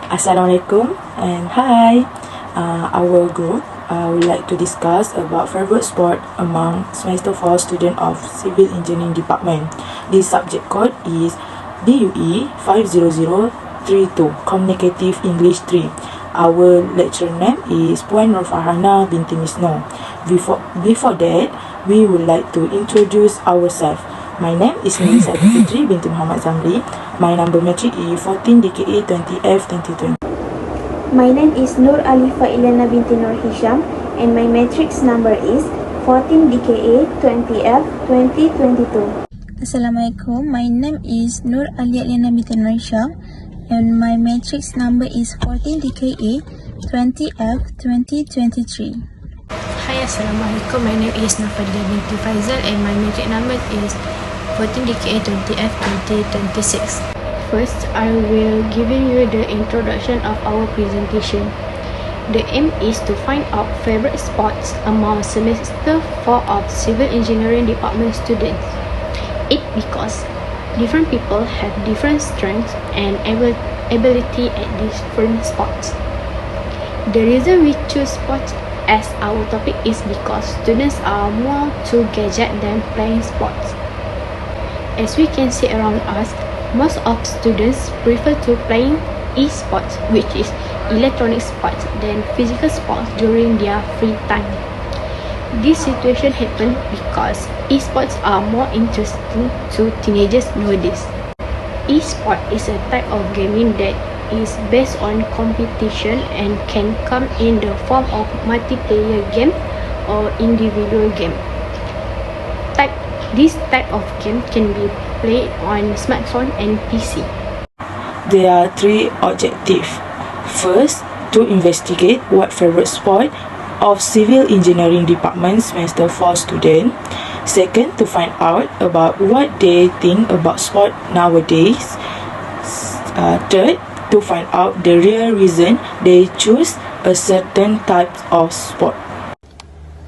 Assalamualaikum and hi. Our group would like to discuss about favorite sport among semester 4 student of Civil Engineering Department. The subject code is DUE50032 Communicative English 3. Our lecturer name is Puan Nur Farhana binti Misno. Before that, we would like to introduce ourselves. My name is Melissa Fitri binti Muhammad Zamri. My number matric is 14 DKA 20F 2020. My name is Nur Alifa Ilana binti Nur Hisham and my matrix number is 14 DKA 20F 2022. Assalamualaikum. My name is Nur Alia Ilana binti Nur Hisham and my matrix number is 14 DKA 20F 2023. Hi, Assalamualaikum. My name is Nafadiyah binti Faizal and my matric number is 14 DKA 20F 2026. First, I will give you the introduction of our presentation. The aim is to find out favorite sports among semester 4 of Civil Engineering Department students. It because different people have different strengths and ability at different sports. The reason we choose sports as our topic is because students are more to gadget than playing sports. As we can see around us, most of students prefer to playing e-sports, which is electronic sports, than physical sports during their free time. This situation happens because e-sports are more interesting to teenagers nowadays. E-sport is a type of gaming that is based on competition and can come in the form of multiplayer game or individual game. This type of game can be played on smartphone and PC. There are three objectives. First, to investigate what favorite sport of Civil Engineering Department semester 4 student. Second, to find out about what they think about sport nowadays. Third, to find out the real reason they choose a certain type of sport.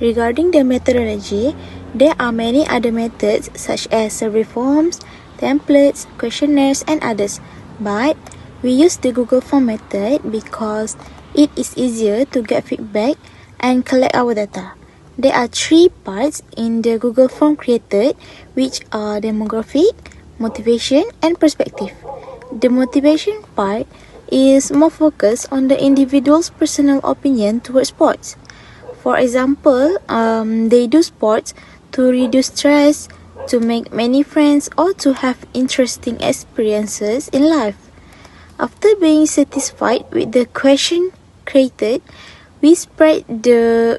Regarding the methodology, there are many other methods such as survey forms, templates, questionnaires and others. But we use the Google Form method because it is easier to get feedback and collect our data. There are three parts in the Google Form created, which are demographic, motivation and perspective. The motivation part is more focused on the individual's personal opinion towards sports. For example, they do sports to reduce stress, to make many friends or to have interesting experiences in life. After being satisfied with the question created, we spread the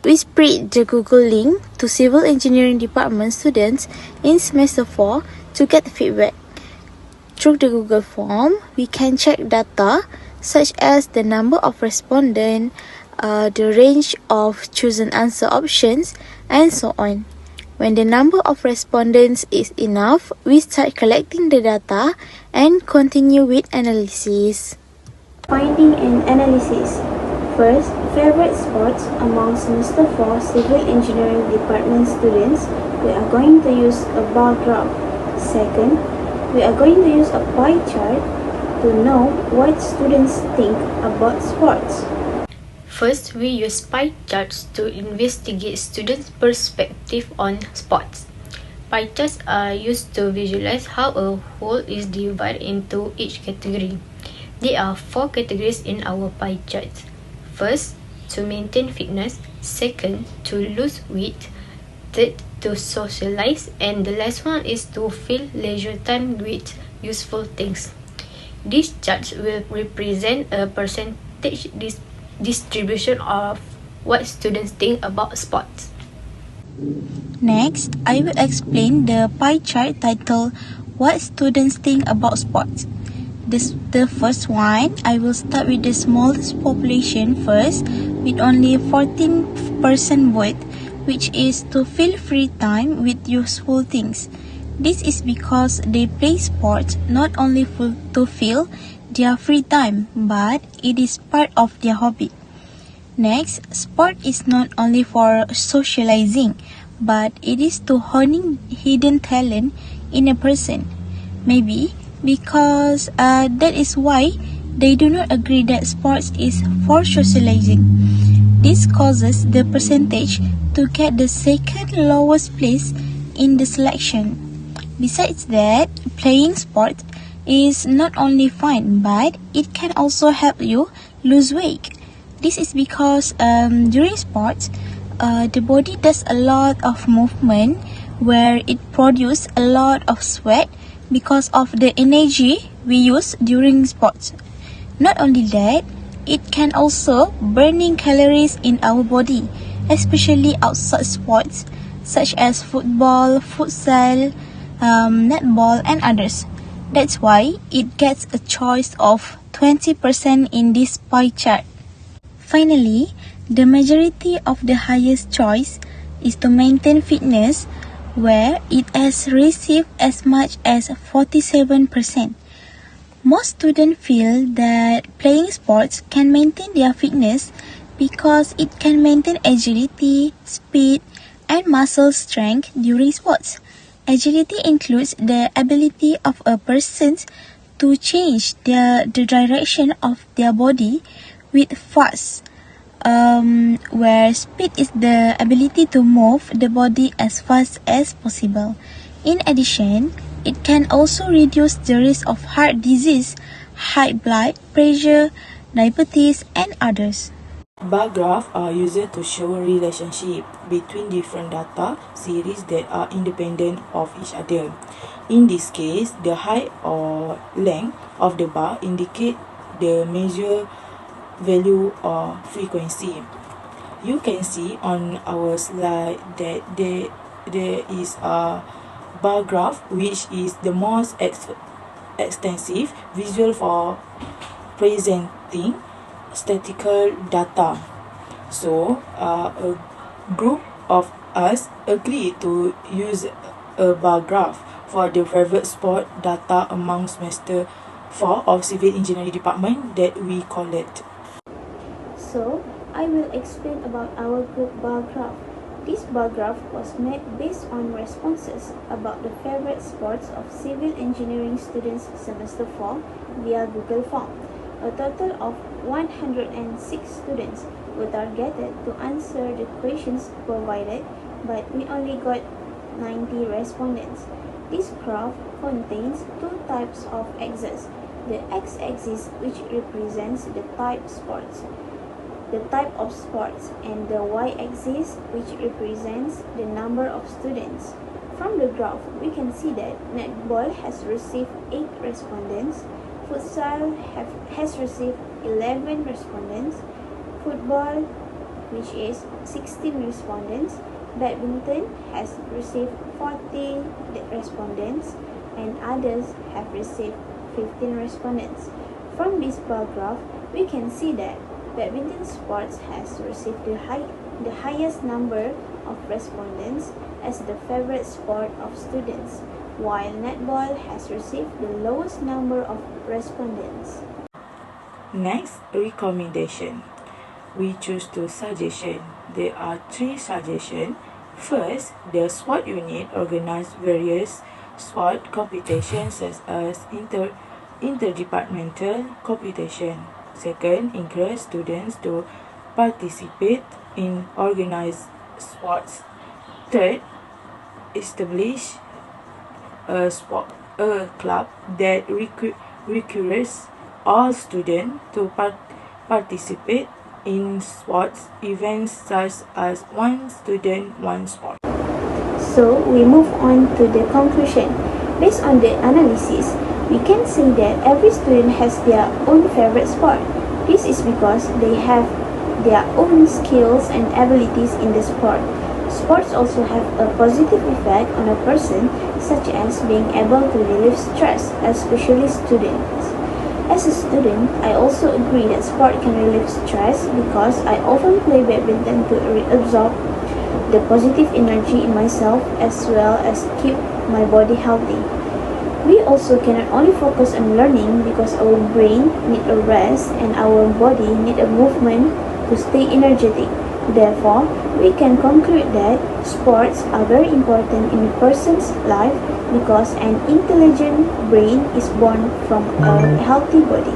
Google link to Civil Engineering Department students in semester 4 to get feedback. Through the Google form, we can check data such as the number of respondents, the range of chosen answer options, and so on. When the number of respondents is enough, we start collecting the data and continue with analysis. Finding and analysis. First, favorite sports among semester 4 Civil Engineering Department students. We are going to use a bar graph. Second, we are going to use a pie chart to know what students think about sports. First, we use pie charts to investigate students' perspective on sports. Pie charts are used to visualize how a whole is divided into each category. There are 4 categories in our pie charts. First, to maintain fitness. Second, to lose weight. Third, to socialize. And the last one is to fill leisure time with useful things. These charts will represent a percentage distribution of what students think about sports. Next, I will explain the pie chart titled What Students Think About Sports. The first one, I will start with the smallest population first, with only 14% vote, which is to fill free time with useful things. This is because they play sports not only to fill their free time, but it is part of their hobby. Next, sport is not only for socializing, but it is to honing hidden talent in a person. Maybe because that is why they do not agree that sports is for socializing. This causes the percentage to get the second lowest place in the selection. Besides that, playing sport is not only fun, but it can also help you lose weight. This is because during sports, the body does a lot of movement where it produces a lot of sweat because of the energy we use during sports. Not only that, it can also burning calories in our body, especially outside sports such as football, futsal, netball, and others. That's why it gets a choice of 20% in this pie chart. Finally, the majority of the highest choice is to maintain fitness, where it has received as much as 47%. Most students feel that playing sports can maintain their fitness because it can maintain agility, speed, and muscle strength during sports. Agility includes the ability of a person to change the direction of their body with fast, where speed is the ability to move the body as fast as possible. In addition, it can also reduce the risk of heart disease, high blood pressure, diabetes, and others. Bar graphs are used to show a relationship between different data series that are independent of each other. In this case, the height or length of the bar indicate the measure value or frequency. You can see on our slide that there is a bar graph, which is the most extensive visual for presenting statistical data. So, a group of us agreed to use a bar graph for the favorite sport data among semester 4 of Civil Engineering Department that we collect. So, I will explain about our group bar graph. This bar graph was made based on responses about the favorite sports of civil engineering students semester 4 via Google Form. A total of 106 students were targeted to answer the questions provided, but we only got 90 respondents. This graph contains two types of axes: the x-axis, which represents the type of sports, and the y-axis, which represents the number of students. From the graph, we can see that netball has received 8 respondents, futsal has received 11 respondents, football, which is 16 respondents, badminton has received 40 respondents, and others have received 15 respondents. From this bar graph, we can see that badminton sports has received the highest number of respondents as the favorite sport of students, while netball has received the lowest number of respondents. Next, recommendation. We choose 2 suggestions. There are 3 suggestions. First, the sport unit organize various sport competitions such as interdepartmental competition. Second, encourage students to participate in organized sports. Third, establish a club that requires all students to participate in sports events such as one student, one sport. So, we move on to the conclusion. Based on the analysis, we can say that every student has their own favorite sport. This is because they have their own skills and abilities in the sport. Sports also have a positive effect on a person, such as being able to relieve stress, especially students. As a student, I also agree that sport can relieve stress because I often play badminton to reabsorb the positive energy in myself as well as keep my body healthy. We also cannot only focus on learning because our brain needs a rest and our body needs a movement to stay energetic. Therefore, we can conclude that sports are very important in a person's life because an intelligent brain is born from a healthy body.